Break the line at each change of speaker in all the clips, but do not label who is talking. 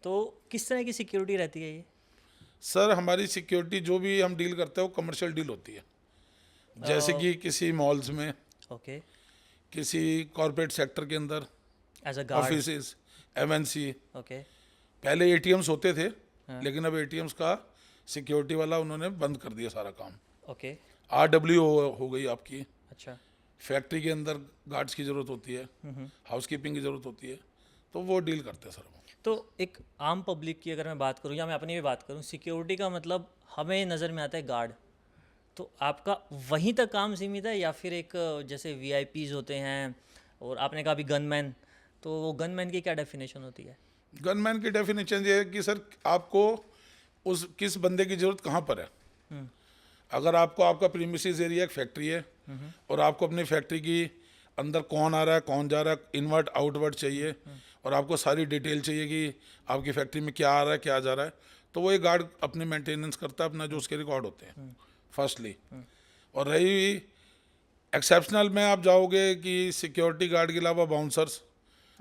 तो किस तरह की सिक्योरिटी रहती है ये?
सर हमारी सिक्योरिटी जो भी हम डील करते हैं वो कमर्शियल डील होती है, जैसे कि किसी मॉल्स में,
ओके,
किसी कॉरपोरेट सेक्टर के अंदर,
as a guard.
Offices, MNC.
Okay.
पहले एटीएम्स होते थे,
हाँ।
लेकिन अब एटीएम्स का सिक्योरिटी वाला उन्होंने बंद कर दिया सारा काम।
ओके।
आरडब्ल्यू हो गई आपकी।
अच्छा।
फैक्ट्री के अंदर गार्ड्स की ज़रूरत होती है, हाउसकीपिंग की ज़रूरत होती है, तो वो डील करते हैं सर वो।
तो एक आम पब्लिक की अगर मैं बात करूं या मैं अपनी भी बात करूं, सिक्योरिटी का मतलब हमें नज़र में आता है गार्ड। तो आपका वहीं तक काम सीमित है या फिर एक जैसे वीआईपीज होते हैं, और आपने कहा अभी गनमैन, तो वो गनमैन की क्या डेफिनेशन होती है?
गनमैन की डेफिनेशन ये है कि सर आपको उस किस बंदे की ज़रूरत कहाँ पर है। अगर आपको आपका प्रीमिसेस एरिया एक फैक्ट्री है और आपको अपनी फैक्ट्री की अंदर कौन आ रहा है कौन जा रहा है, इनवर्ट आउटवर्ट चाहिए, और आपको सारी डिटेल चाहिए कि आपकी फैक्ट्री में क्या आ रहा है क्या जा रहा है, तो वो एक गार्ड अपने मेंटेनेंस करता है अपना, जो उसके रिकॉर्ड होते हैं फर्स्टली। और रही एक्सेप्शनल में आप जाओगे कि सिक्योरिटी गार्ड के अलावा बाउंसर्स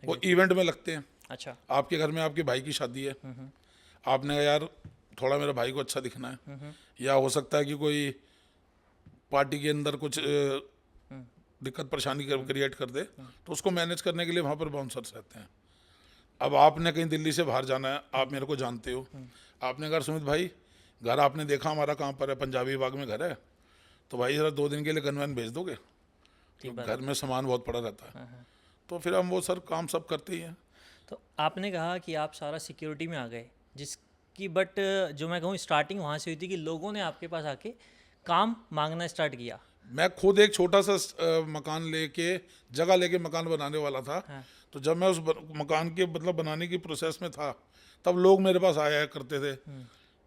वो इवेंट में लगते हैं।
अच्छा।
आपके घर में आपके भाई की शादी है, आपने कहा यार थोड़ा मेरे भाई को अच्छा दिखना है, या हो सकता है कि कोई पार्टी के अंदर कुछ दिक्कत परेशानी क्रिएट कर दे, तो उसको मैनेज करने के लिए वहाँ पर बाउंसर्स रहते हैं। अब आपने कहीं दिल्ली से बाहर जाना है, आप मेरे को जानते हो, आपने कहा सुमित भाई घर आपने देखा हमारा कहाँ पर है, पंजाबी बाग में घर है, तो भाई ज़रा 2 दिन के लिए गनवैन भेज दोगे, तो घर में सामान बहुत पड़ा रहता है। तो फिर हम वो सर काम सब करते ही हैं।
तो आपने कहा कि आप सारा सिक्योरिटी में आ गए, जिसकी बट जो मैं कहूँ स्टार्टिंग वहाँ से हुई थी कि लोगों ने आपके पास आके काम मांगना स्टार्ट किया।
मैं खुद एक छोटा सा मकान लेके, जगह लेके मकान बनाने वाला था।
हाँ।
तो जब मैं उस मकान के मतलब बनाने की प्रोसेस में था, तब लोग मेरे पास आया करते थे।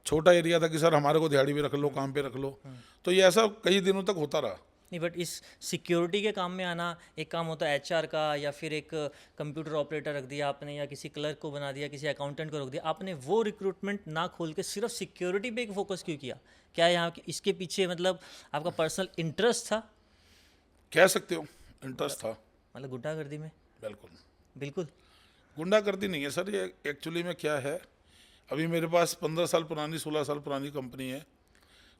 छोटा एरिया था कि सर हमारे को दिहाड़ी भी रख लो, काम पे रख लो। तो ये ऐसा कई दिनों तक होता रहा।
नहीं, बट इस सिक्योरिटी के काम में आना, एक काम होता है एचआर का, या फिर एक कंप्यूटर ऑपरेटर रख दिया आपने, या किसी क्लर्क को बना दिया, किसी अकाउंटेंट को रख दिया आपने, वो रिक्रूटमेंट ना खोल के सिर्फ सिक्योरिटी पे एक फोकस क्यों किया? क्या यहाँ इसके पीछे मतलब आपका पर्सनल इंटरेस्ट था?
कह सकते हो इंटरेस्ट था।
मतलब गुंडागर्दी में?
बिल्कुल।
बिल्कुल।
गुंडागर्दी नहीं है सर, ये एक्चुअली में क्या है, अभी मेरे पास 15 साल पुरानी 16 साल पुरानी कंपनी है।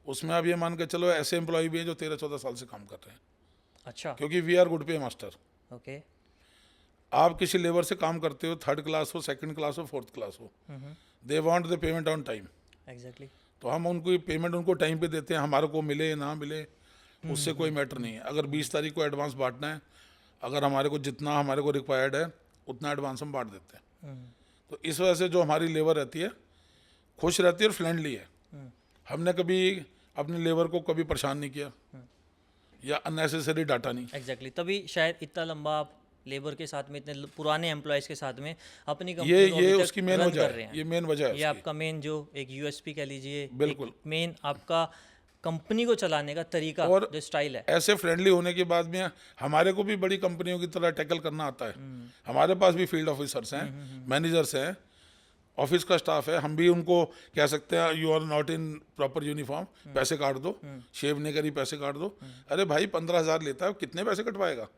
उसमें आप ये मान के चलो ऐसे एम्प्लॉय भी हैं जो 13-14 साल से काम कर रहे हैं।
अच्छा।
क्योंकि वी आर गुड पे मास्टर।
ओके।
आप किसी लेबर से काम करते हो, 3rd क्लास हो, 2nd क्लास हो, 4th क्लास हो, they want the payment on time.
Exactly.
तो हम उनको पेमेंट उनको टाइम पे देते हैं, हमारे को मिले ना मिले उससे कोई मैटर नहीं है। अगर 20 तारीख को एडवांस बांटना है, अगर हमारे को जितना हमारे को रिक्वायर्ड है उतना एडवांस हम बांट देते हैं। तो इस वजह से जो हमारी लेबर रहती है खुश रहती है और फ्रेंडली है। हमने कभी अपने लेबर को कभी परेशान नहीं किया या अननेसेसरी डाटा नहीं।
एग्जैक्टली, तभी शायद इतना लंबा आप लेबर के साथ में, इतने पुराने एम्प्लॉयज़ के साथ में अपनी कंपनी को
ये
अभी तक
उसकी मेन
रन
वजह
कर रहे
है,
हैं।
ये मेन वजह है
ये
उसकी।
आपका मेन जो एक यूएसपी कह लीजिए,
बिल्कुल।
मेन आपका कंपनी को चलाने का तरीका,
और
जो स्टाइल है।
ऐसे फ्रेंडली होने के बाद में हमारे को भी बड़ी कंपनियों की तरह टैकल करना आता है। हमारे पास भी फील्ड ऑफिसर्स हैं, मैनेजर्स हैं, ऑफिस का स्टाफ है। हम भी उनको कह सकते हैं you are not in proper uniform, पैसे काट दो, शेव नहीं करी पैसे काट दो। अरे भाई 15,000 लेता है, कितने पैसे कटवाएगा?